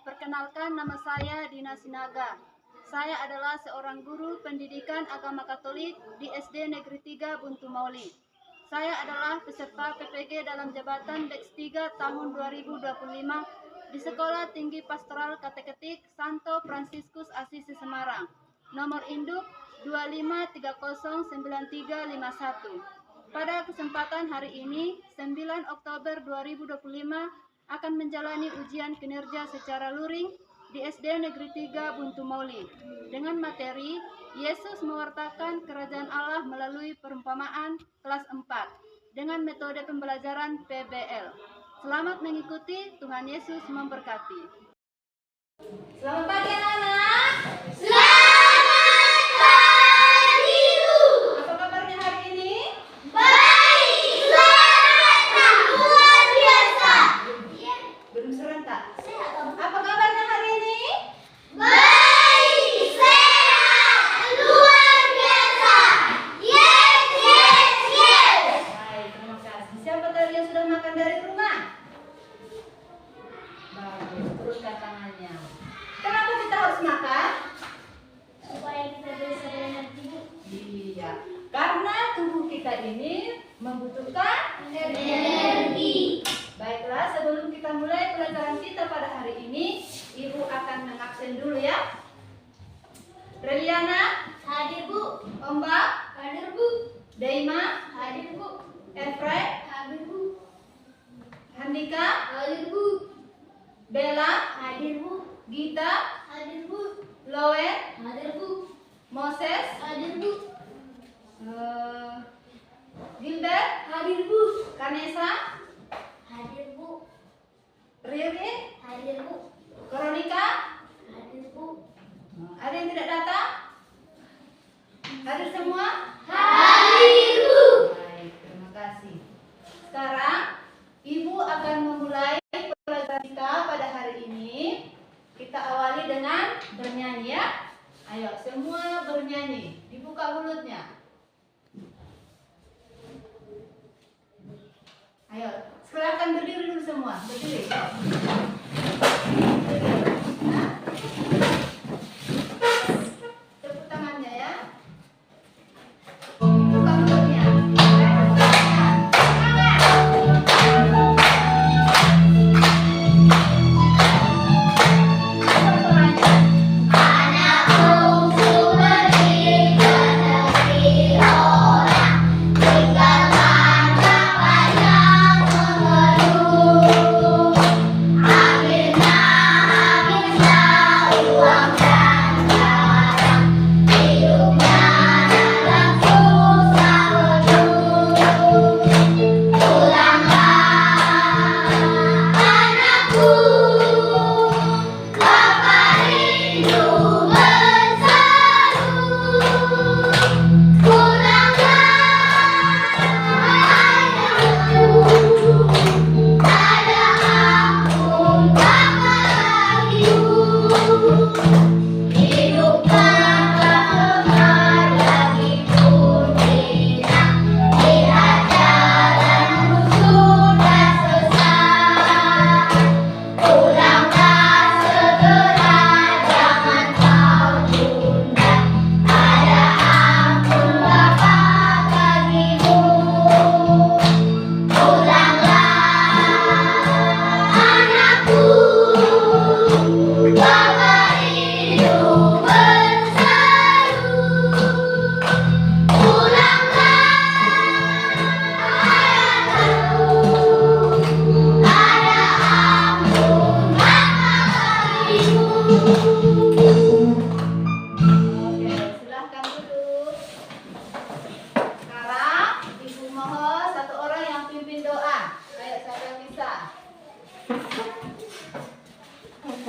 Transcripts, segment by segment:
Perkenalkan, nama saya Dina Sinaga. Saya adalah seorang guru pendidikan agama Katolik di SD Negeri 3 Buntu Mauli. Saya adalah peserta PPG dalam jabatan Deks 3 tahun 2025 di Sekolah Tinggi Pastoral Kateketik Santo Fransiskus Asisi Semarang. Nomor induk 25309351. Pada kesempatan hari ini, 9 Oktober 2025, akan menjalani ujian kinerja secara luring di SD Negeri 3 Buntu Mauli dengan materi Yesus mewartakan kerajaan Allah melalui perumpamaan kelas 4 dengan metode pembelajaran PBL. Selamat mengikuti, Tuhan Yesus memberkati. Selamat pagi anak-anak. Selamat pagi, Bu. Apa kabarnya hari ini? Baik, selamat, luar biasa. Belum serentak. Sehat, Om. Apa kabarnya hari ini? Baik, sehat, luar biasa. Yes, yes, yes. Baik, terima kasih. Siapa tadi yang sudah makan dari rumah? Bagus, teruskan tangannya. Kenapa kita harus makan? Supaya kita bisa berenergi, Bu. Iya, karena tubuh kita ini membutuhkan Energi. Baiklah, sebelum kita mulai pelajaran kita pada hari ini, Ibu akan mengabsen dulu ya. Reliana, Hadir, Bu. Ombak, Hadir, Bu. Deima, Hadir, Bu. Efred, Hadir, Bu. Handika, Hadir, Bu. Bella, Hadir, Bu. Gita, Hadir, Bu. Loen, Hadir, Bu. Moses, Hadir, Bu. Gilbert, Hadir, Bu. Kanesa, Hadir, Bu. Ririn, Hadir, Bu. Veronica. Hadir, Bu. Ada yang tidak datang? Hadir semua? Hadir, Bu. Baik, terima kasih. Sekarang Ibu akan memulai pelajaran kita pada hari ini. Kita awali dengan bernyanyi ya. Ayo semua bernyanyi. Dibuka mulutnya. Ayo, silakan berdiri dulu semua. Berdiri. Nah. Tepuk tangannya ya. Buka mulutnya. Anak bungsu pergi ke negeri orang, tinggalkan bapaknya mengeluh.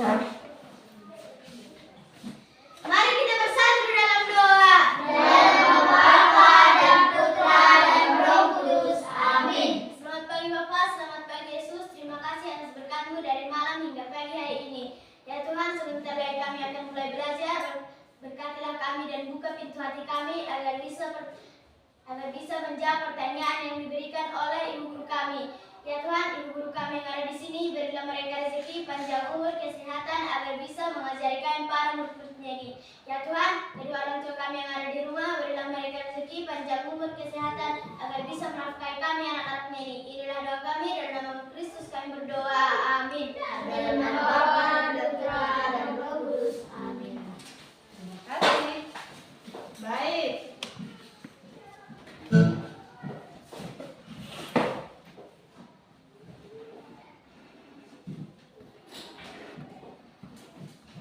Mari kita bersatu dalam doa. Dalam nama Bapa dan Putra dan Roh Kudus. Amin. Selamat pagi Bapak, selamat pagi Yesus. Terima kasih atas berkat-Mu dari malam hingga pagi hari ini. Ya Tuhan, sebentar lagi kami akan mulai belajar. Berkatilah kami dan buka pintu hati kami agar bisa menjawab pertanyaan yang diberikan oleh ibu guru kami. Ya Tuhan, ibu guru kami yang ada di sini, berilah mereka rezeki, panjang umur, kesehatan, agar bisa mengajari kami para murid-muridnya ini. Ya Tuhan, kedua orang tua kami yang ada di rumah, berilah mereka rezeki, panjang umur, kesehatan, agar bisa menafkahi kami anak-anaknya ini. Inilah doa kami, dalam nama Kristus kami berdoa. Amin. Dalam nama Bapa dan Putra dan Roh Kudus. Amin. Terima kasih. Baik.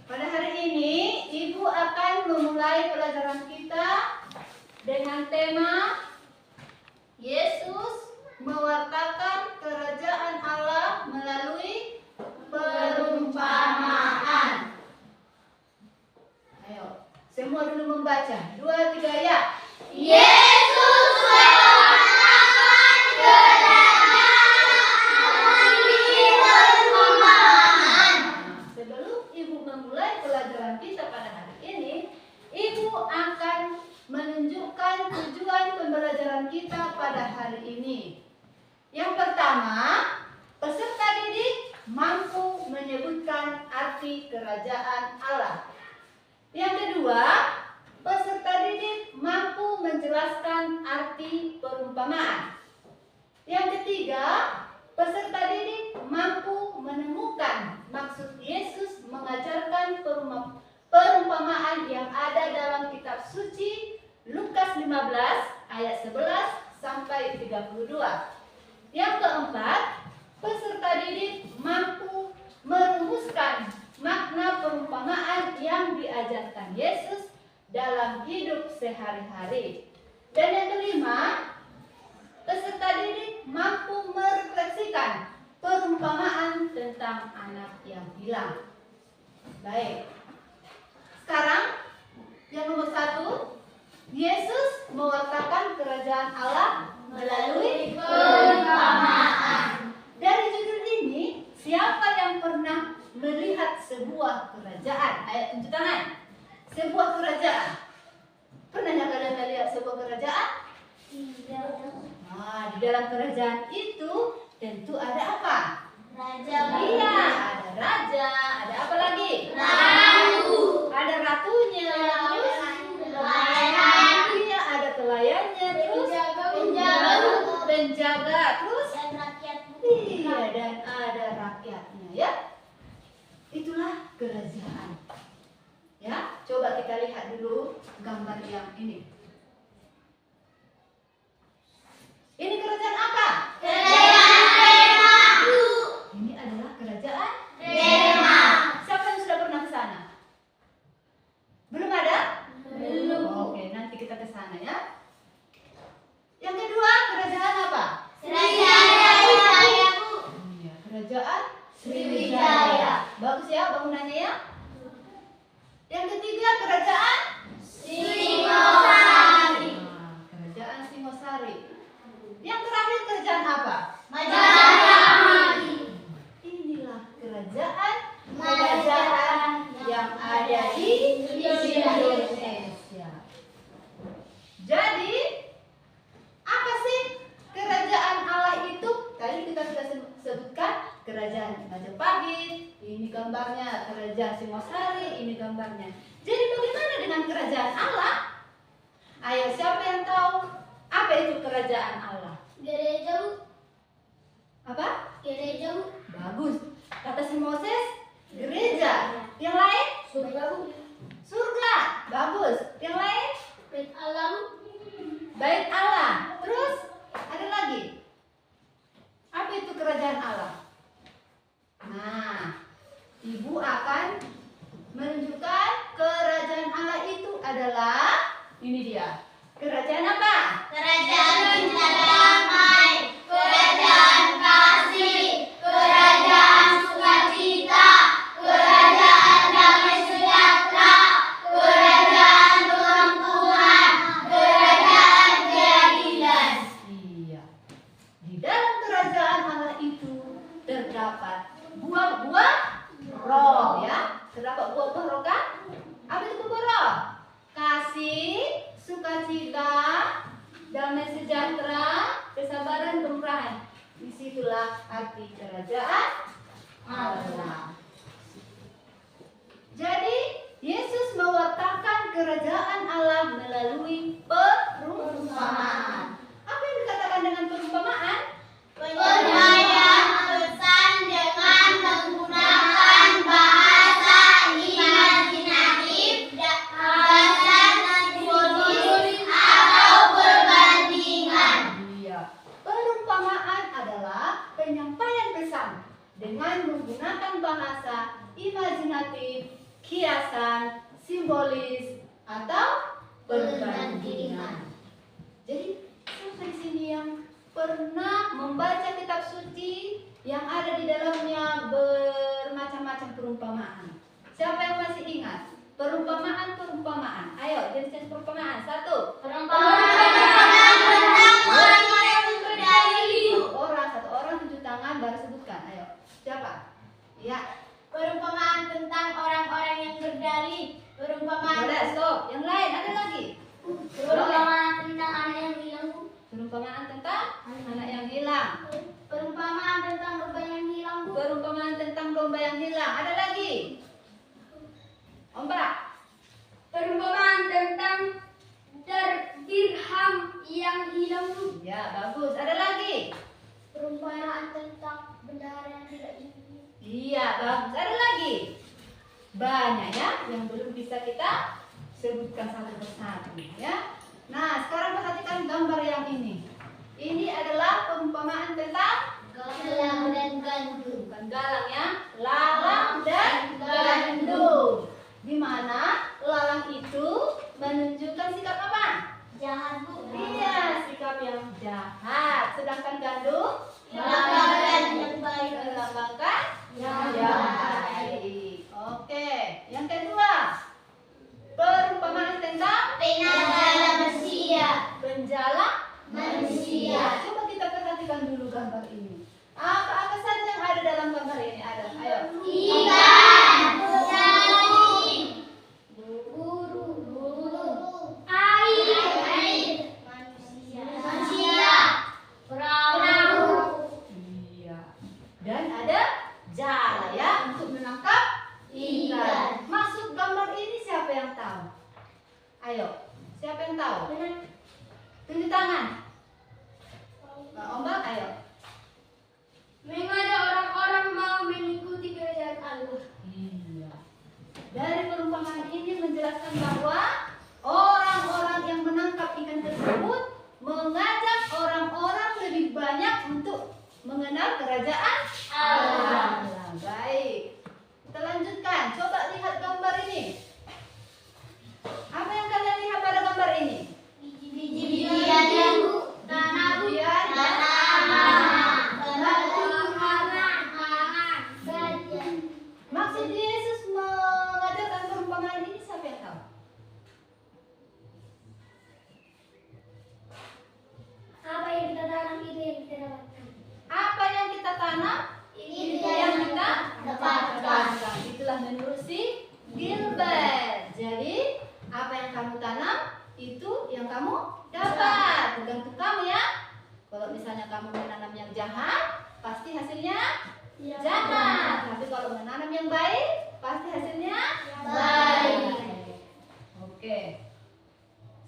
Pada hari ini, Ibu akan memulai pelajaran kita dengan tema Yesus mewartakan kerajaan Allah melalui perumpamaan. Ayo, semua dulu membaca. 2, 3, ya. Yesus mewartakan kerajaan melalui perumpamaan. Sebelum Ibu memulai pelajaran kita pada hari ini, Ibu akan menunjukkan tujuan pembelajaran kita pada hari ini. Yang pertama, peserta didik mampu menyebutkan arti kerajaan Allah. Yang kedua, peserta didik mampu menjelaskan arti perumpamaan. Yang ketiga, peserta didik mampu menemukan maksud Yesus mengajarkan perumpamaan yang ada dalam kitab suci Lukas 15 ayat 11 sampai 32. Yang keempat, peserta didik mampu merumuskan makna perumpamaan yang diajarkan Yesus dalam hidup sehari-hari. Dan yang kelima, peserta didik mampu merefleksikan perumpamaan tentang anak yang hilang. Baik. Sekarang yang nomor 1, Yesus mewartakan kerajaan Allah melalui perumpamaan. Dari judul ini, siapa yang pernah melihat sebuah kerajaan? Ayo tunjuk tangan. Sebuah kerajaan. Pernah nggak kalian lihat sebuah kerajaan? Nah, di dalam kerajaan itu tentu ada apa? Raja. Iya, ada raja, ada apa lagi? Ratu. Ada ratunya, terus Pelayan. iya, ada pelayannya, terus penjaga, terus Dan rakyat. iya, dan ada rakyatnya, ya. Itulah kerajaan. Ya, coba kita lihat dulu gambar yang ini. Ini kerajaan apa? Ini adalah kerajaan. Siapa yang sudah pernah ke sana? Belum ada? Oke, nanti kita ke sana ya. Yang kedua, kerajaan apa? Iya, kerajaan Sriwijaya. Bagus ya bangunannya ya. Yang ketiga, kerajaan Singosari. Nah, kerajaan Singosari. Yang terakhir, kerajaan apa? Majapahit. Inilah kerajaan Kerajaan yang ada di Indonesia. Jadi, apa sih kerajaan Allah itu? Tadi kita sudah sebutkan kerajaan Majapahit. Ini gambarnya kerajaan Singosari. Ini gambarnya. Jadi bagaimana dengan kerajaan Allah? Ayo, siapa yang tahu apa itu kerajaan Allah? Gereja, Bu. Apa? Gereja, Bu. Bagus. Kata si Moses, gereja. Yang lain? Surga, Bu. Surga. Bagus. Yang lain? Bait Allah, Bu. Bait Allah. Terus ada lagi. Apa itu kerajaan Allah? Nah, Ibu akan menunjukkan kerajaan Allah itu adalah ini dia. Kerajaan apa? Kerajaan cinta damai, kerajaan kasih, kerajaan sukacita, kerajaan imajinatif, kiasan, simbolis, atau perbandingan. Jadi sampai sini yang pernah membaca kitab suci yang ada di dalamnya bermacam-macam perumpamaan. Siapa yang masih ingat? Perumpamaan. Ayo, jenis-jenis perumpamaan. Satu. Perumpamaan tentang orang-orang yang berdalih. Satu orang 7 tangan baru sebutkan. Ayo. Siapa? Ya. Perumpamaan tentang orang-orang yang berdalih. Perumpamaan. Udah, stop. Yang lain ada lagi? Perumpamaan tentang anak yang hilang. Perumpamaan tentang anak yang hilang. Perumpamaan tentang domba yang hilang. Perumpamaan tentang domba yang hilang. Ada lagi? Om Pra. Perumpamaan tentang dirham yang hilang. Ya, bagus. Ada lagi? Perumpamaan tentang bendahara yang tidak diinginkan. Iya, bagus. Ada lagi? Banyak ya yang belum bisa kita sebutkan satu persatu ya. Nah, sekarang perhatikan gambar yang ini. Ini adalah perumpamaan tentang Galang dan gandum. bukan galang ya, lalang dan gandum. Di mana lalang itu menunjukkan sikap apa? Jahat, Bu. Iya, sikap yang jahat. Sedangkan gandum Melambangkan yang baik. melambangkan Yang yang baik. baik. Oke, yang kedua, perumpamaan tentang Penjala manusia. penjala Manusia. Coba kita perhatikan dulu gambar ini. Apa saja yang ada dalam gambar ini? Ada, ayo. Ikan, jaring, burung, air, manusia, perahu. Iya. Dan ada jala ya untuk menangkap ikan. Maksud gambar ini siapa yang tahu? Ayo, siapa yang tahu? Tunjuk tangan. Nah, Ombak, ayo. Mengajak orang-orang mau mengikuti kerajaan Allah. Iya. Dari perumpamaan ini menjelaskan bahwa orang-orang yang menangkap ikan tersebut mengajak orang-orang lebih banyak untuk mengenal kerajaan Allah. Baik. Kita lanjutkan. Coba lihat gambar ini. Apa yang kalian lihat pada gambar ini? Biji-bijian jambu, tanah Bijian, maksud Yesus mengajarkan perumpamaan ini siapa yang tahu? apa yang kita tanam itu yang kita dapatkan. Apa yang kita tanam, Itu yang kita dapatkan. Itulah menurut si Gilbert. Jadi apa yang kamu tanam itu yang kamu dapat. Tergantung kamu ya. Kalau misalnya kamu menanam yang jahat, pasti hasilnya jahat. Tapi kalau menanam yang baik, pasti hasilnya Baik. Oke.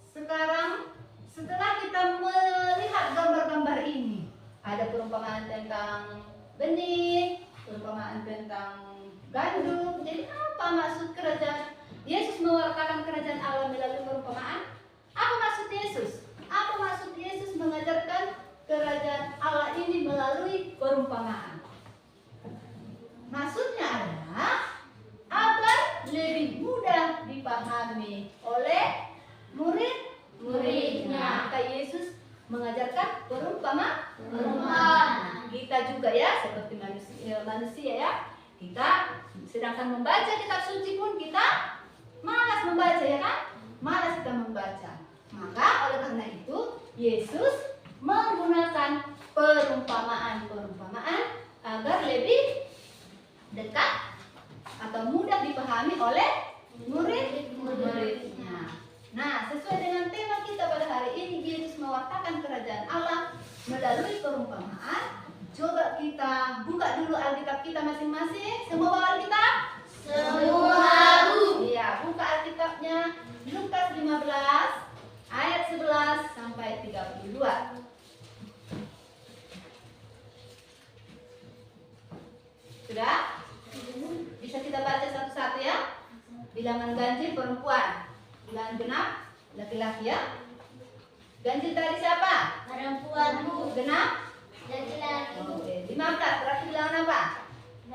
Sekarang setelah kita melihat gambar-gambar ini, ada perumpamaan tentang benih, perumpamaan tentang gandum. Jadi apa maksud kerajaan? Yesus mewartakan kerajaan Allah melalui perumpamaan. Apa maksud Yesus? Apa maksud Yesus mengajarkan kerajaan Allah ini melalui perumpamaan? Maksudnya adalah agar lebih mudah dipahami oleh murid-muridnya. Maka Yesus mengajarkan perumpamaan. Kita juga ya seperti manusia ya. Kita sedangkan membaca kitab suci pun kita malas membaca ya kan? Malas kita membaca. Maka oleh karena itu Yesus menggunakan perumpamaan agar lebih dekat atau mudah dipahami oleh murid-muridnya. Nah, sesuai dengan tema kita pada hari ini, Yesus mewartakan kerajaan Allah melalui perumpamaan. Coba kita buka dulu Alkitab kita masing-masing. Semua bawa Alkitab? Semua, Bu. Iya, buka Alkitabnya Lukas 15 ayat 11 sampai 32. Sudah? Bisa kita baca satu-satu ya? Bilangan ganjil perempuan, bilangan genap laki-laki ya. Ganjil tadi siapa? Perempuan, Bu. Genap? Laki-laki, Bu. Oke, 15. Terakhir bilangan apa?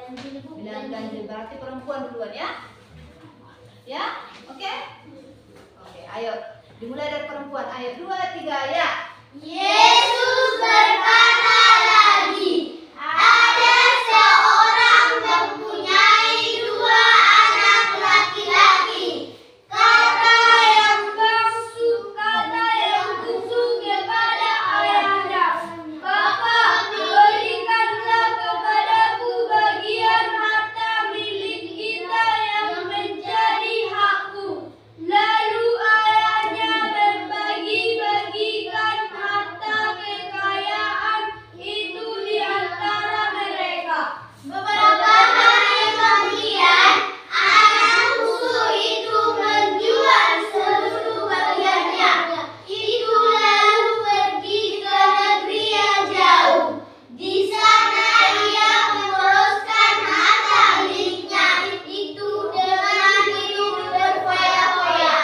Bilang ganjil berarti perempuan duluan ya. Ya, oke? Oke, ayo. Dimulai dari perempuan. Ayo, 2, 3, ya. Yesus berkata lagi, ada seorang mempunyai 2 anak laki-laki. Kata yang bungsu kepada ayahnya, Bapa, berikanlah kepadaku bagian harta milik kita yang menjadi hakku. Lalu ayahnya membagi-bagikan harta kekayaan itu di antara mereka. Beberapa hari kemudian, anak bungsu itu menjual seluruh bagiannya. Itu lalu pergi ke negeri yang jauh. Di sana ia memboroskan harta miliknya itu dengan hidup berfoya-foya.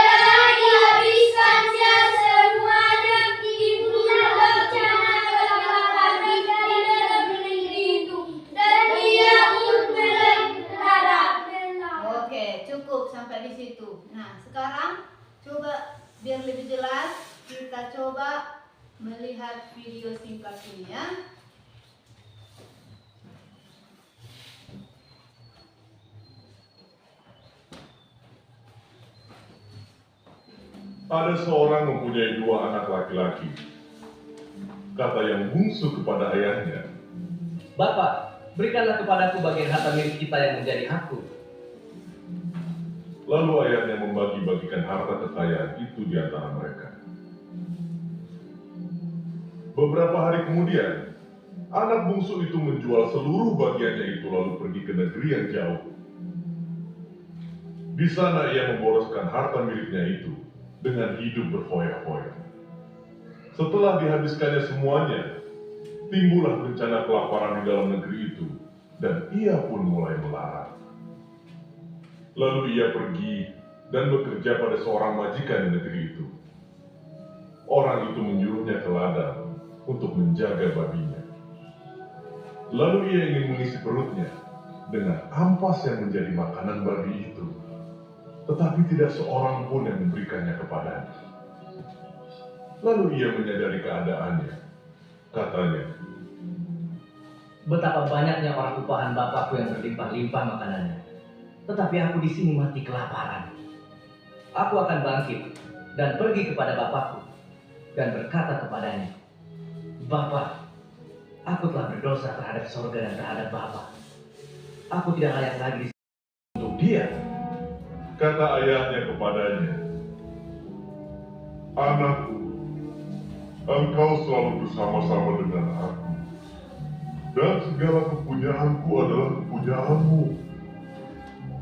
Setelah dihabiskannya semuanya, timbullah bencana kelaparan di dalam negeri itu, dan dia pun melarat. Oke, cukup sampai di situ. Nah, sekarang coba biar lebih jelas kita coba melihat video singkat ini ya. Ada seorang mempunyai 2 anak laki-laki. Kata yang bungsu kepada ayahnya, Bapak, berikanlah kepadaku bagian harta milik kita yang menjadi hakku. lalu ayahnya membagi-bagikan harta kekayaan itu di antara mereka. Beberapa hari kemudian, anak bungsu itu menjual seluruh bagiannya itu lalu pergi ke negeri yang jauh. Di sana ia memboroskan harta miliknya itu dengan hidup berfoya-foya. Setelah dihabiskannya semuanya, timbullah bencana kelaparan di dalam negeri itu, dan ia pun mulai melarat. Lalu ia pergi dan bekerja pada seorang majikan di negeri itu. Orang itu menyuruhnya ke ladang untuk menjaga babinya. Lalu ia ingin mengisi perutnya dengan ampas yang menjadi makanan babi itu. Tetapi tidak seorang pun yang memberikannya kepadanya. Lalu ia menyadari keadaannya. Katanya, Betapa banyaknya orang upahan bapakku yang berlimpah-limpah makanannya. Tetapi aku di sini mati kelaparan. Aku akan bangkit dan pergi kepada bapakku dan berkata kepadanya, Bapa, aku telah berdosa terhadap sorga dan terhadap Bapa. Aku tidak layak lagi di sini untuk dia. kata ayahnya kepadanya, Anakku, engkau selalu bersama-sama dengan aku, dan segala kepunyaanku adalah kepunyaanmu.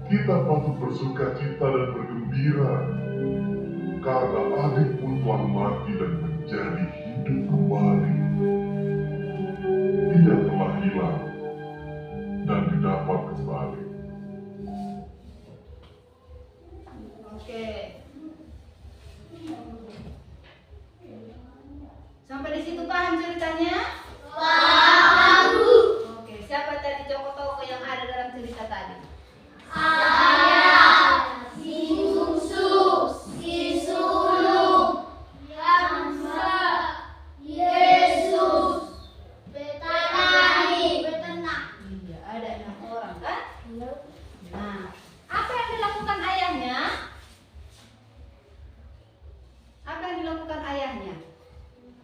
Kita patut bersuka cita dan bergembira, karena adikmu telah mati dan menjadi hidup kembali. Dia telah hilang dan didapat kembali. Oke. Sampai di situ paham ceritanya? Paham, Bu. Oke, siapa tadi tokoh-tokoh yang ada dalam cerita tadi? Ayah, si bungsu, si sulung, Yamsa, Yesus, petani, peternak. Iya, ada 6 orang kan? Nah, apa yang dilakukan ayahnya? Apa yang dilakukan ayahnya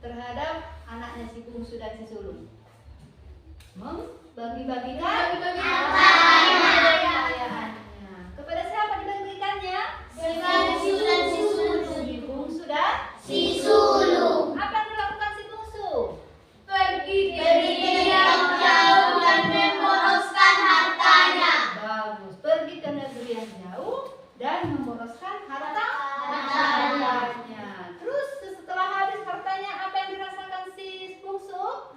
terhadap anaknya si bungsu dan si sulung? Membagi-bagikan kekayaannya. Kepada siapa dibagi-bagikannya? Kepada si dan si sulung. Si bungsu dan Si sulung apa yang dilakukan si bungsu? pergi yang jauh dan memboroskan hartanya. Bagus, pergi ke negeri yang jauh dan memboroskan hartanya. Terus setelah habis hartanya, apa yang dirasakan si bungsu?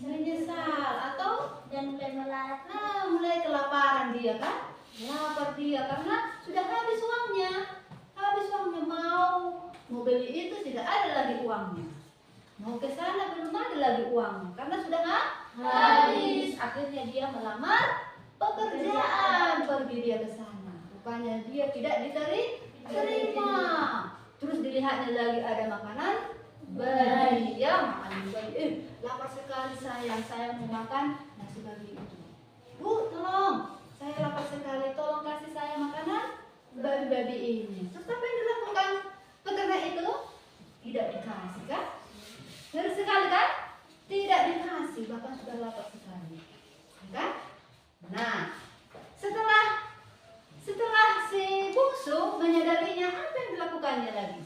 Menyesal atau dan mulai melarat. mulai kelaparan dia kan? Lapar dia karena sudah habis uangnya. Mau beli itu tidak ada lagi uangnya. Mau ke sana belum ada lagi uangnya karena sudah Habis. Akhirnya dia melamar pekerjaan. Pergi dia ke sana. Rupanya dia tidak diterima. Terus dilihatnya lagi ada makanan bayi. Ya, makan bayi. Lapar sekali saya mau makan nasi babi itu. Bu, tolong. Saya lapar sekali, tolong kasih saya makanan babi-babi ini. Terus apa yang dilakukan peternak itu? Tidak dikasih kan? Ngeri sekali kan? Tidak dikasih, bahkan sudah lapar sekali. Kan? Nah, setelah si bungsu menyadarinya, apa yang dilakukannya lagi?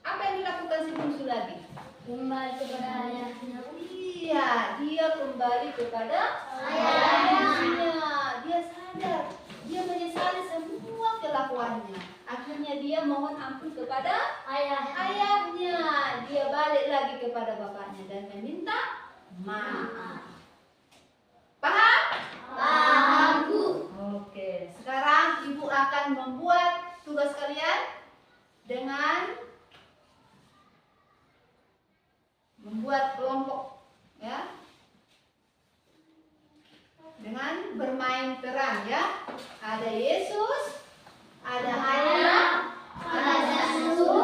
Apa yang dilakukan si bungsu lagi? Kembali kepada ayahnya. Iya, dia kembali kepada ayahnya. Dia sadar, dia menyesali semua kelakuannya. Akhirnya dia mohon ampun kepada ayahnya. Dia balik lagi kepada bapaknya dan meminta maaf. Paham? Paham, Bu. Oke, sekarang ibu akan membuat tugas kalian dengan membuat kelompok, ya, dengan bermain peran, ya. Ada Yesus, ada ayah, Ada susu,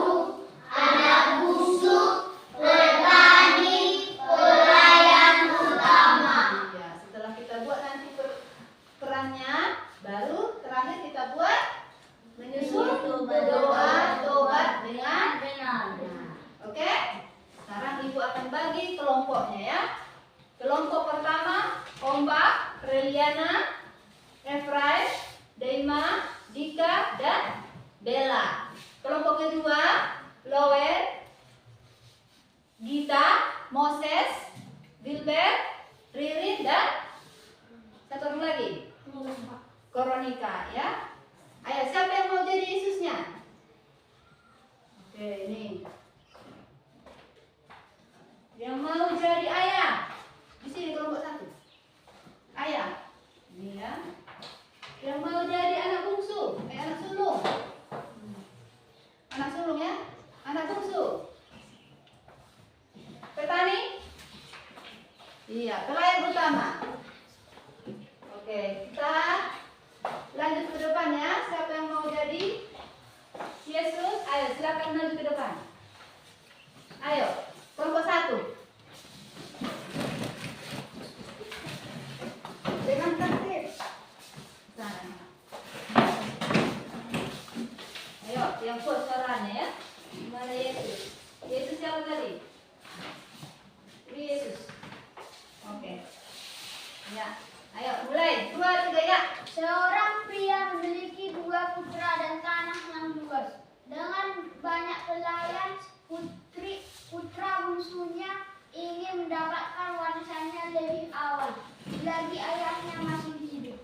ada busuk, petani, pelayan utama. ya. Setelah kita buat nanti perannya, baru terakhir kita buat menyusun doa tobat dengan Benar. Oke? Sekarang ibu akan bagi kelompoknya, ya. Kelompok pertama, Omba, Reliana, Efraim, Deima, Dika, dan Bella. Kelompok kedua, Lower, Gita, Moses, Gilbert, Ririn, dan satu orang lagi, Koronika, ya. Ayo, siapa yang mau jadi Yesusnya? Oke, ini. Yang mau jadi ayah. Di sini kelompok satu. Ayah. Ini, ya. Yang mau jadi anak bungsu, anak sulung. Anak sulung, ya. Anak bungsu. Petani. Iya, pelayan utama. Oke, kita lanjut ke depan, ya. Siapa yang mau jadi Yesus? Ayo, silakan maju ke depan. Ayo, kelompok satu. Dengan tertib. Sana. Ayo, yang buat suaranya, ya. Mana Yesus? Yesus siapa tadi? Ini Yesus. Oke. Ya. Ayo, mulai. 2, 3, ya. Seorang pria memiliki 2 putra dan tanah yang luas. Dengan banyak pelayan, putra bungsunya ingin mendapatkan warisannya lebih awal, selagi ayahnya masih hidup.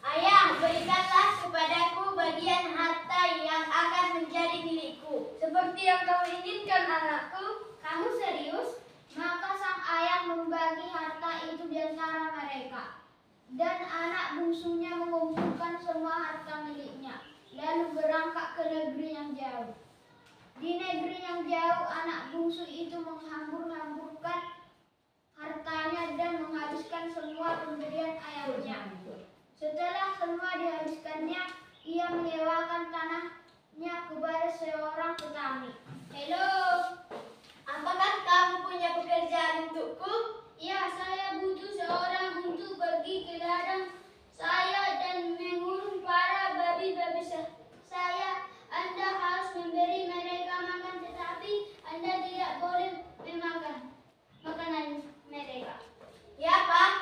Ayah, berikanlah kepadaku bagian harta yang akan menjadi milikku. Seperti yang kamu inginkan, anakku. Kamu serius? Maka sang ayah membagi harta itu di antara mereka. Dan anak bungsunya mengumpulkan semua harta miliknya, lalu berangkat ke negeri yang jauh. Di negeri yang jauh, anak bungsu itu menghambur-hamburkan hartanya dan menghabiskan semua pemberian ayahnya. Setelah semua dihabiskannya, ia menyewakan tanahnya kepada seorang petani. Halo, apakah kamu punya pekerjaan untukku? Ya, saya butuh seorang untuk pergi ke ladang saya dan mengurung para babi-babi saya. Anda harus memberi mereka makan, tetapi Anda tidak boleh memakan makanan mereka. Ya, Pak.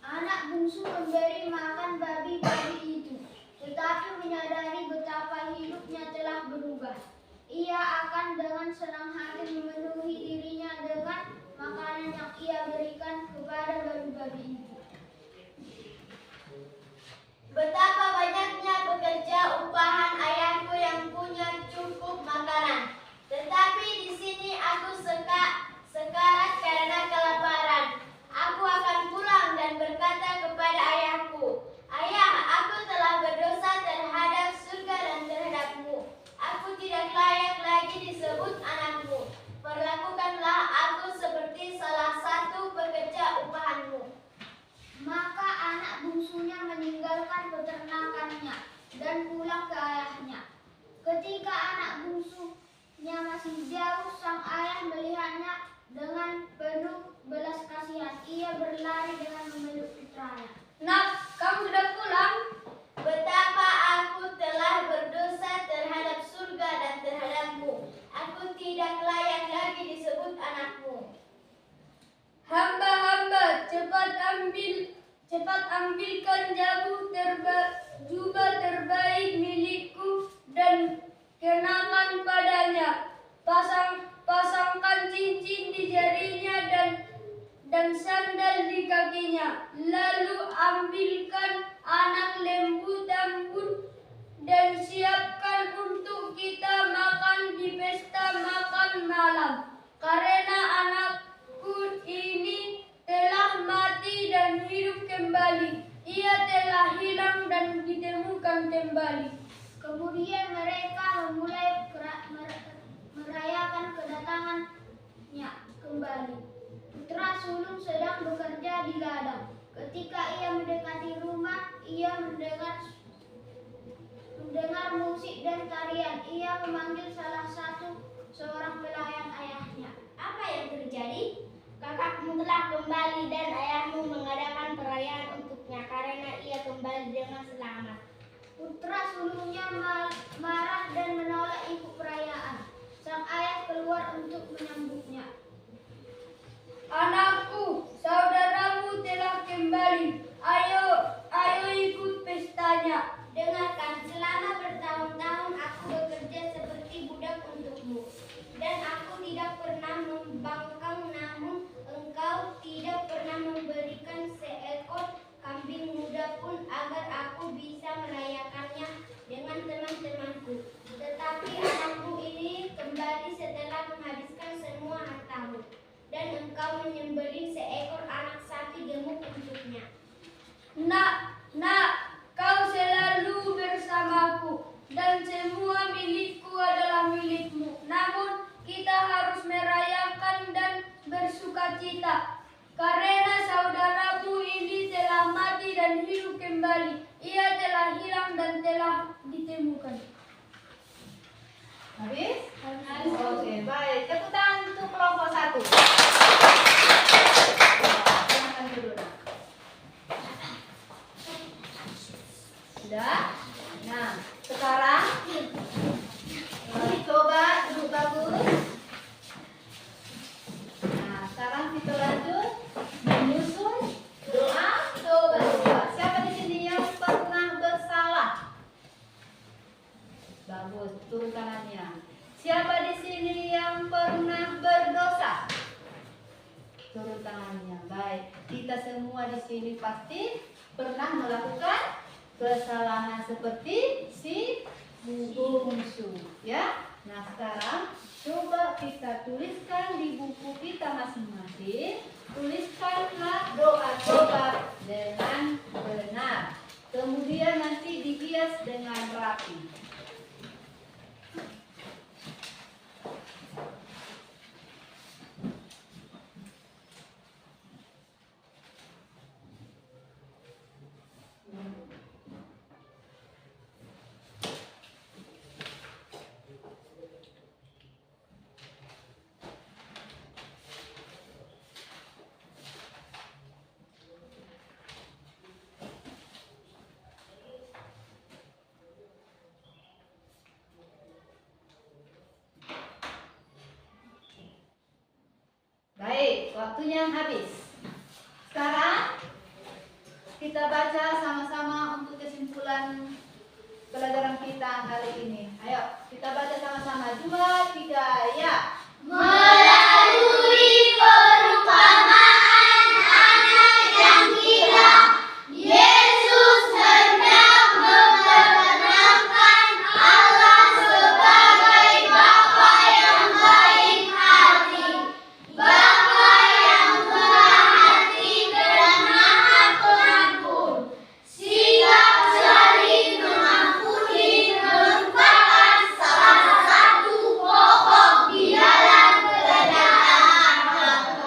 Anak bungsu memberi makan babi-babi itu, tetapi menyadari betapa hidupnya telah berubah. Ia akan dengan senang hati memenuhi dirinya dengan makanan yang ia berikan kepada babi meninggalkan peternakannya dan pulang ke ayahnya. Ketika anak bungsunya masih jauh, sang ayah melihatnya dengan penuh belas kasihan. Ia berlari dengan memeluk putranya. Nak, kamu sudah pulang? Betapa aku telah berdosa terhadap surga dan terhadapmu. Aku tidak layak lagi disebut anakmu. Hamba-hamba, cepat ambilkan jubah terbaik milikku dan kenakan padanya. Pasangkan cincin di jarinya dan sandal di kakinya. Lalu ambilkan anak lembu tambun dan siapkan untuk kita makan di pesta makan malam. Karena anakku ini telah mati dan hidup kembali. Ia telah hilang dan ditemukan kembali. Kemudian mereka memulai merayakan kedatangannya kembali. Putra sulung sedang bekerja di ladang. Ketika ia mendekati rumah, ia mendengar musik dan tarian. Ia memanggil seorang pelayan ayahnya. Apa yang terjadi? Kakakmu telah kembali dan ayahmu mengadakan perayaan untuknya karena ia kembali dengan selamat. Putra sulungnya marah dan menolak ikut perayaan. Sang ayah keluar untuk menyambutnya. Anakku, saudaramu telah kembali. Ayo ikut pestanya. Dengarkan, selama bertahun-tahun aku bekerja seperti budak untukmu. Dan aku tidak pernah membangkang, namun engkau tidak pernah memberikan seekor kambing muda pun agar aku bisa merayakannya dengan teman-temanku. Tetapi anakmu ini kembali setelah menghabiskan semua hartamu. Dan engkau menyembelih seekor anak sapi gemuk untuknya. Nak, kau selalu bersamaku dan semua milikku adalah milikmu. Namun kita harus merayakan dan bersukacita karena saudaramu ini telah mati dan hidup kembali. Ia telah hilang dan telah ditemukan. Habis? Oke, baik. Tepuk tangan untuk kelompok 1. Silakan dulu, Nak. Sudah? Nah, sekarang coba duduk bagus. Nah, sekarang kita lanjut menyusun doa. Siapa di sini yang pernah bersalah? Bagus, turun tangannya. Siapa di sini yang pernah berdosa? Turun tangannya. Baik, kita semua di sini pasti pernah melakukan kesalahan seperti si bungsu, ya. Nah, sekarang coba kita tuliskan di buku kita masing-masing. Tuliskanlah doa tobat dengan benar. Kemudian nanti dihias dengan rapi. Baik, waktunya habis. Sekarang kita baca sama-sama untuk kesimpulan pelajaran kita hari ini. Ayo, kita baca sama-sama. 2, 3, ya. Melalui perumpamaan anak yang hilang, Yesus hendak memperkenalkan Allah sebagai Bapa yang baik hati, Bapa yang murah hati dan Maha Pengampun. Sikap saling mengampuni merupakan salah satu pokok di dalam kerajaan Allah.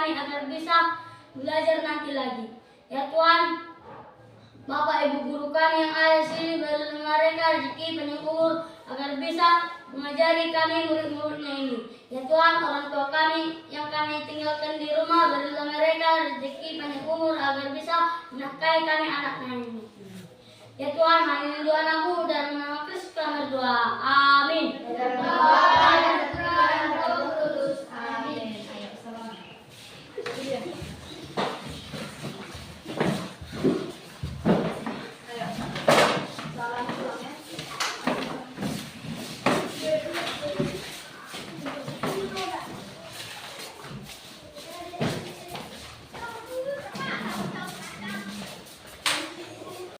kami agar bisa belajar nanti lagi. Ya Tuhan, Bapak Ibu guru kami yang ada di sini, beri mereka rezeki panjang umur agar bisa mengajari kami murid-muridnya ini. Ya Tuhan, orang tua kami yang kami tinggalkan di rumah, berilah mereka rezeki panjang umur agar bisa menafkahi kami anak-anak ini. Ya Tuhan, hanya doa anakmu dan nama Kristus kami berdoa. Amin.